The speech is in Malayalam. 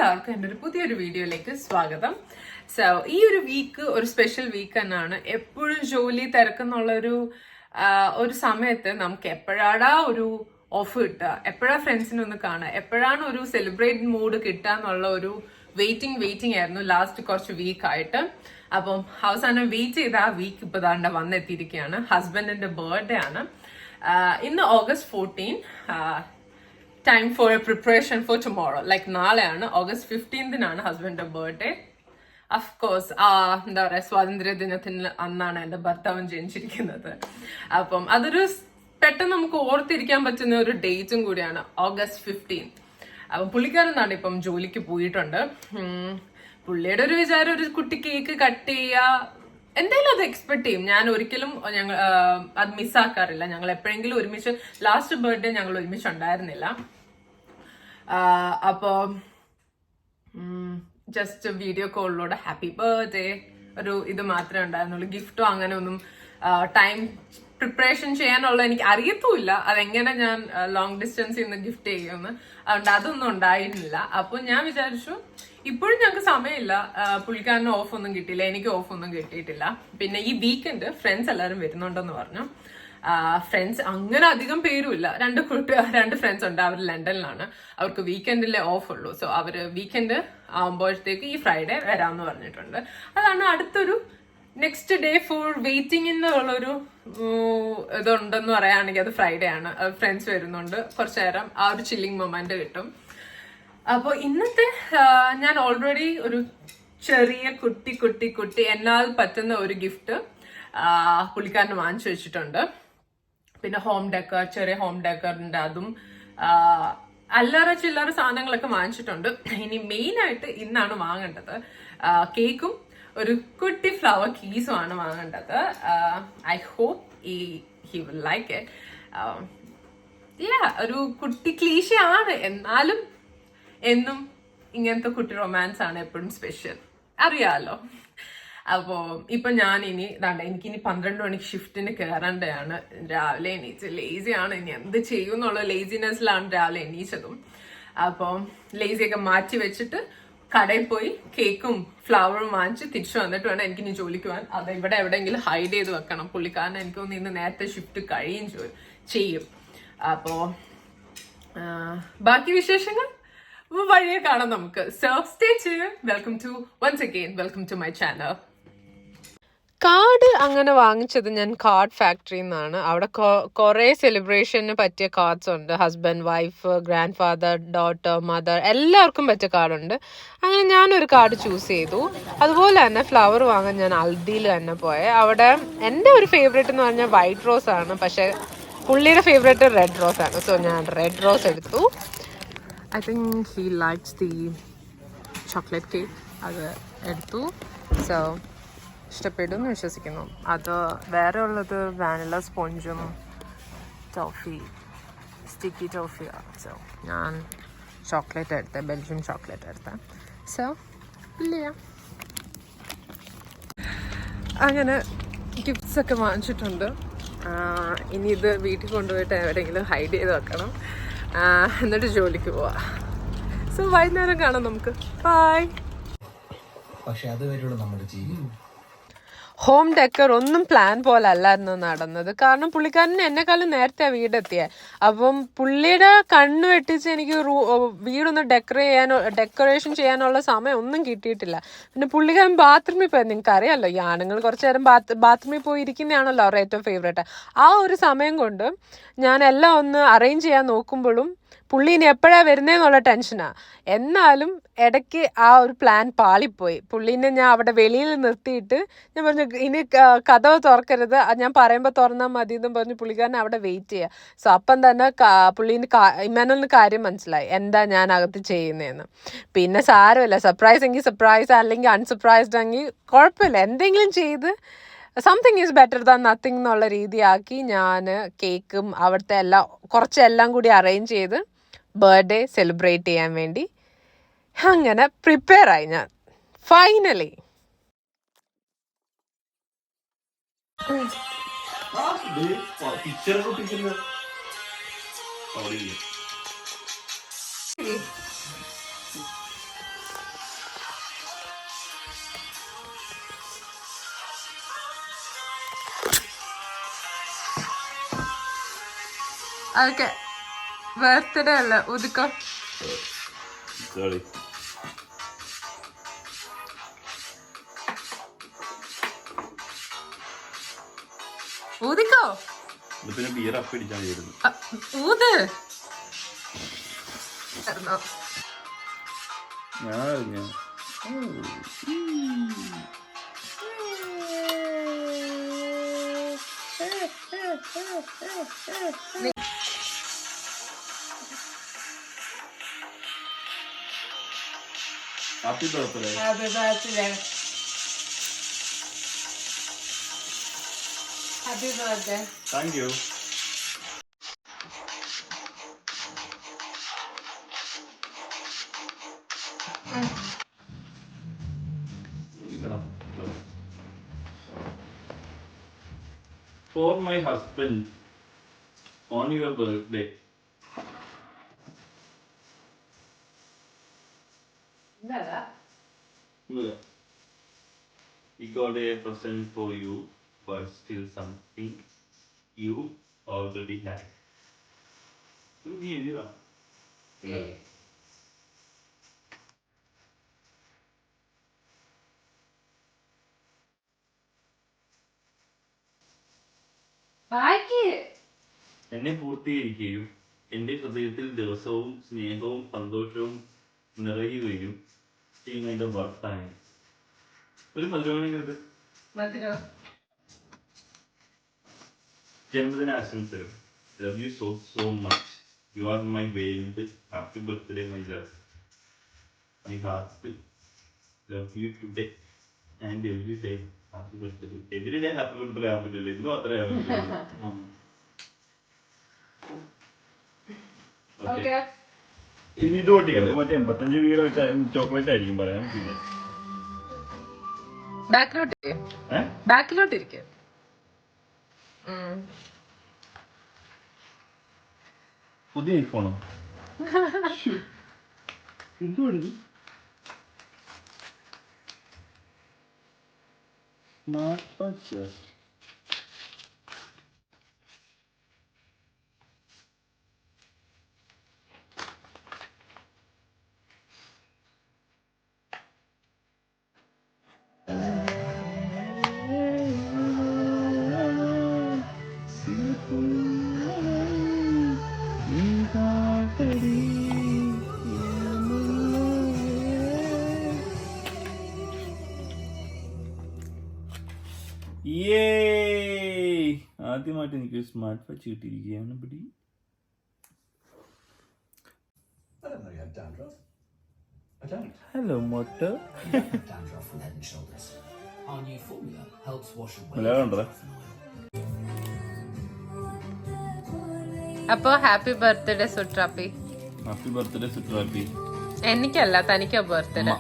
എല്ലാവർക്കും എൻ്റെ ഒരു പുതിയൊരു വീഡിയോയിലേക്ക് സ്വാഗതം. സോ ഈ ഒരു വീക്ക് ഒരു സ്പെഷ്യൽ വീക്ക് തന്നെയാണ്. എപ്പോഴും ജോലി തിരക്കെന്നുള്ള ഒരു സമയത്ത് നമുക്ക് എപ്പോഴാടാ ഒരു ഓഫ് കിട്ടുക, എപ്പോഴാ ഫ്രണ്ട്സിനെ ഒന്ന് കാണുക, എപ്പോഴാണ് ഒരു സെലിബ്രേറ്റ് മൂഡ് കിട്ടുക എന്നുള്ള ഒരു വെയിറ്റിംഗ് ആയിരുന്നു ലാസ്റ്റ് കുറച്ച് വീക്കായിട്ട്. അപ്പം അവസാനം വെയിറ്റ് ചെയ്ത ആ വീക്ക് ഇപ്പൊ ദാണ്ട വന്നെത്തിയിരിക്കുകയാണ്. ഹസ്ബൻഡിന്റെ ബർത്ത്ഡേ ആണ് ഇന്ന് August 14. Time for A preparation for tomorrow. Like നാളെയാണ് August 15 ഹസ്ബൻഡിന്റെ ബർത്ത്ഡേ. അഫ്കോഴ്സ് എന്താ പറയാ, സ്വാതന്ത്ര്യ ദിനത്തിന് അന്നാണ് എന്റെ ഭർത്താവ് ജനിച്ചിരിക്കുന്നത്. അപ്പം അതൊരു പെട്ടെന്ന് നമുക്ക് ഓർത്തിരിക്കാൻ പറ്റുന്ന ഒരു ഡേറ്റും കൂടിയാണ് August 15. അപ്പം പുള്ളിക്കാരനാണ് ഇപ്പം ജോലിക്ക് പോയിട്ടുണ്ട്. പുള്ളിയുടെ ഒരു വിചാരം ഒരു കുട്ടി കേക്ക് കട്ട് ചെയ്യുക, എന്തായാലും അത് എക്സ്പെക്ട് ചെയ്യും. ഞാൻ ഒരിക്കലും അത് മിസ്സാക്കാറില്ല. ഞങ്ങൾ എപ്പോഴെങ്കിലും ഒരുമിച്ച്, ലാസ്റ്റ് ബർത്ത്ഡേ ഞങ്ങൾ ഒരുമിച്ച് ഉണ്ടായിരുന്നില്ല. അപ്പോ ജസ്റ്റ് വീഡിയോ കോളിലൂടെ ഹാപ്പി ബർത്ത്ഡേ ഒരു ഇത് മാത്രമേ ഉണ്ടായിരുന്നുള്ളൂ. ഗിഫ്റ്റോ അങ്ങനെ ഒന്നും ടൈം പ്രിപ്പറേഷൻ ചെയ്യാനുള്ള എനിക്ക് അറിയത്തുമില്ല അതെങ്ങനെ ഞാൻ ലോങ് ഡിസ്റ്റൻസിൽ നിന്ന് ഗിഫ്റ്റ് ചെയ്യുമെന്ന്. അതുകൊണ്ട് അതൊന്നും ഉണ്ടായിരുന്നില്ല. അപ്പൊ ഞാൻ വിചാരിച്ചു ഇപ്പോഴും ഞങ്ങൾക്ക് സമയമില്ല, പുള്ളിക്കാരന് ഓഫ് ഒന്നും കിട്ടിയില്ല, എനിക്ക് ഓഫ് ഒന്നും കിട്ടിയിട്ടില്ല. പിന്നെ ഈ വീക്കെൻഡ് ഫ്രണ്ട്സ് എല്ലാവരും വരുന്നുണ്ടെന്ന് പറഞ്ഞു. ഫ്രണ്ട്സ് അങ്ങനെ അധികം പേരുമില്ല, രണ്ട് ഫ്രണ്ട്സ് ഉണ്ട്, അവർ ലണ്ടനിലാണ്. അവർക്ക് വീക്കെൻഡിലെ ഓഫ് ഉള്ളൂ. സോ അവര് വീക്കെൻഡ് ആകുമ്പോഴത്തേക്ക് ഈ ഫ്രൈഡേ വരാമെന്ന് പറഞ്ഞിട്ടുണ്ട്. അതാണ് അടുത്തൊരു നെക്സ്റ്റ് ഡേ ഫോർ വെയിറ്റിംഗ് എന്നുള്ളൊരു ഇതുണ്ടെന്ന് പറയുകയാണെങ്കിൽ അത് ഫ്രൈഡേ ആണ്. ഫ്രണ്ട്സ് വരുന്നുണ്ട്, കുറച്ചു നേരം ആ ഒരു ചില്ലിങ് മൊമെന്റ് കിട്ടും. അപ്പൊ ഇന്നത്തെ ഞാൻ ഓൾറെഡി ഒരു ചെറിയ കുട്ടി എന്നാൽ പറ്റുന്ന ഒരു ഗിഫ്റ്റ് പുള്ളിക്കാരന് വാങ്ങിച്ചു വെച്ചിട്ടുണ്ട്. പിന്നെ ചെറിയ ഹോം ഡെക്കറിന്റെ അതും അല്ലറ ചില്ലറ സാധനങ്ങളൊക്കെ വാങ്ങിച്ചിട്ടുണ്ട്. ഇനി മെയിൻ ആയിട്ട് ഇന്നാണ് വാങ്ങേണ്ടത് കേക്കും ഒരു കുട്ടി ഫ്ലവർ കീസും ആണ് വാങ്ങേണ്ടത്. I hope he will like it. ഒരു കുട്ടി ക്ലീശയാണ്, എന്നാലും എന്നും ഇങ്ങനത്തെ കുട്ടി റൊമാൻസ് ആണ് എപ്പോഴും സ്പെഷ്യൽ, അറിയാലോ. അപ്പോ ഇപ്പൊ ഞാൻ എനിക്കിനി 12 മണിക്ക് ഷിഫ്റ്റിന് കയറേണ്ടതാണ്. രാവിലെ എണീച്ച് ലേസിയാണ്, ഇനി എന്ത് ചെയ്യും എന്നുള്ള ലേസിനെസ്സിലാണ് രാവിലെ എണീച്ചതും. അപ്പൊ ലേസിയൊക്കെ മാറ്റി വെച്ചിട്ട് കടയിൽ പോയി കേക്കും ഫ്ലവറും വാങ്ങിച്ച് തിരിച്ചു വന്നിട്ട് വേണം എനിക്ക് ഇനി ജോലിക്ക് പോകാൻ. അത് ഇവിടെ എവിടെയെങ്കിലും ഹൈഡ് ചെയ്ത് വെക്കണം. പുള്ളിക്കാരൻ എനിക്കൊന്ന് ഇന്ന് നേരത്തെ ഷിഫ്റ്റ് കഴിയും ചെയ്യും. അപ്പോ ബാക്കി വിശേഷങ്ങൾ വഴിയെ കാണാം നമുക്ക്. So stay tuned. Welcome to my channel. Card അങ്ങനെ വാങ്ങിച്ചത് ഞാൻ കാർഡ് ഫാക്ടറിയിൽ നിന്നാണ്. അവിടെ കുറെ സെലിബ്രേഷന് പറ്റിയ കാർഡ്സ് ഉണ്ട്. Husband, wife, grand father, daughter, mother, എല്ലാവർക്കും പറ്റിയ കാർഡുണ്ട്. അങ്ങനെ ഞാനൊരു കാർഡ് ചൂസ് ചെയ്തു. അതുപോലെ തന്നെ ഫ്ലവർ വാങ്ങാൻ ഞാൻ അൽദിയിൽ തന്നെ പോയെ. അവിടെ എൻ്റെ ഒരു ഫേവറേറ്റ് എന്ന് പറഞ്ഞാൽ വൈറ്റ് റോസ് ആണ്, പക്ഷെ പുള്ളിയുടെ ഫേവറേറ്റ് റെഡ് റോസ് ആണ്. സോ ഞാൻ റെഡ് റോസ് എടുത്തു. I think he likes the chocolate cake, അത് എടുത്തു. സോ ഇഷ്ടപ്പെടുമെന്ന് വിശ്വസിക്കുന്നു. അത് വേറെ ഉള്ളത് വാനില സ്പോഞ്ചും സ്റ്റിക്കി ടോഫിയാണ്. സോ ഞാൻ ചോക്ലേറ്റ് എടുത്തേ, ബെൽജിയം ചോക്ലേറ്റ് എടുത്തേ. സോ ഇല്ല, അങ്ങനെ ഗിഫ്റ്റ്സ് ഒക്കെ വാങ്ങിച്ചിട്ടുണ്ട്. ഇനി ഇത് വീട്ടിൽ കൊണ്ടുപോയിട്ട് എവിടെയെങ്കിലും ഹൈഡ് ചെയ്ത് വെക്കണം, എന്നിട്ട് ജോലിക്ക് പോവാ. സോ വൈകുന്നേരം കാണാം നമുക്ക്. ബൈ. പക്ഷെ അതുവരെയുള്ള നമ്മുടെ ജീവിതം ഹോം ഡെക്കർ ഒന്നും പ്ലാൻ പോലെ അല്ലായിരുന്നു നടന്നത്. കാരണം പുള്ളിക്കാരന് എന്നെക്കാളും നേരത്തെ വീടെത്തിയ. അപ്പം പുള്ളിയുടെ കണ്ണ് വെട്ടിച്ച് എനിക്ക് വീടൊന്ന് ഡെക്കറേഷൻ ചെയ്യാനുള്ള സമയം ഒന്നും കിട്ടിയിട്ടില്ല. പിന്നെ പുള്ളിക്കാരൻ ബാത്റൂമിൽ പോയി. നിങ്ങൾക്ക് അറിയാമല്ലോ, ഈ ആണുങ്ങൾ കുറച്ചു നേരം ബാത്റൂമിൽ പോയി ഇരിക്കുന്നതാണല്ലോ അവരുടെ ഏറ്റവും ഫേവറേറ്റ്. ആ ഒരു സമയം കൊണ്ട് ഞാൻ എല്ലാം ഒന്ന് അറേഞ്ച് ചെയ്യാൻ നോക്കുമ്പോഴും പുള്ളി ഇനി എപ്പോഴാണ് വരുന്നതെന്നുള്ള ടെൻഷനാണ്. എന്നാലും ഇടയ്ക്ക് ആ ഒരു പ്ലാൻ പാളിപ്പോയി. പുള്ളീനെ ഞാൻ അവിടെ വെളിയിൽ നിർത്തിയിട്ട് ഞാൻ പറഞ്ഞു, ഇനി കഥവ് തുറക്കരുത്, ഞാൻ പറയുമ്പോൾ തുറന്നാൽ മതി എന്നും പറഞ്ഞ് പുള്ളിക്കാരനെ അവിടെ വെയിറ്റ് ചെയ്യുക. സോ അപ്പം തന്നെ ഇമ്മാനുവലിന് കാര്യം മനസ്സിലായി എന്താ ഞാൻ അകത്ത് ചെയ്യുന്നതെന്ന്. പിന്നെ സാരമില്ല, സർപ്രൈസ് എങ്കിൽ സർപ്രൈസ്, അല്ലെങ്കിൽ അൺസർപ്രൈസ്ഡ് എങ്കിൽ കുഴപ്പമില്ല, എന്തെങ്കിലും ചെയ്ത് something is better than nothing എന്നുള്ള രീതിയാക്കി ഞാൻ കേക്കും അവിടുത്തെ കുറച്ചെല്ലാം കൂടി അറേഞ്ച് ചെയ്ത് ബർത്ത്ഡേ സെലിബ്രേറ്റ് ചെയ്യാൻ വേണ്ടി അങ്ങനെ പ്രിപ്പയർ ആയി ഞാൻ ഫൈനലി. അതൊക്കെ ബർത്ത്ഡേ അല്ല ഉദിക്കോ. ഊതിക്കോ. പിന്നെ ബിയർ അപ്പിടിച്ചാൽ ഊത്. ഞാൻ happy birthday. Happy birthday. Happy birthday. Thank you. For my husband on your birthday. Look. He got a present for you, but still something you already had. എന്നെ പൂർത്തീകരിക്കുകയും എൻ്റെ ഹൃദയത്തിൽ ദിവസവും സ്നേഹവും സന്തോഷവും നിറയുകയും ചെയ്യുന്ന എൻ്റെ ഭർത്താവ്. ഒരു മധുരമാണെങ്കിൽ ജന്മദിന ആശംസകൾ. Love you so much. You are my world. Happy birthday, my love. My heart love you today and every day. Happy birthday. Every day happy birthday ആവാൻ പറ്റില്ല. ഇന്നും അത്രേ ആവാൻ പറ്റുള്ളൂ. ഇനി ഇത് പൊട്ടിക്കാം. മറ്റേ 85 വീട് ചോക്ലേറ്റ് ആയിരിക്കും പറയാം. പിന്നെ ബാക്കിലോട്ടിരിക്കും. പുതിയ ഐഫോണോ? എന്തുവാണിത്? Smart watch. ആദ്യമായിട്ട് എനിക്ക് സ്മാർട്ട് വാച്ച് കിട്ടിയിരിക്കുകയാണ്. പിടി. Hello motto. മലയാളം ഉണ്ടോ? അപ്പൊ ഹാപ്പി ബർത്ത്ഡേ സുട്രാപ്പി. ഹാപ്പി ബർത്ത്ഡേ സുട്രാപ്പി. എനിക്കല്ല, തനിക്കാ ബർത്ത്ഡേ.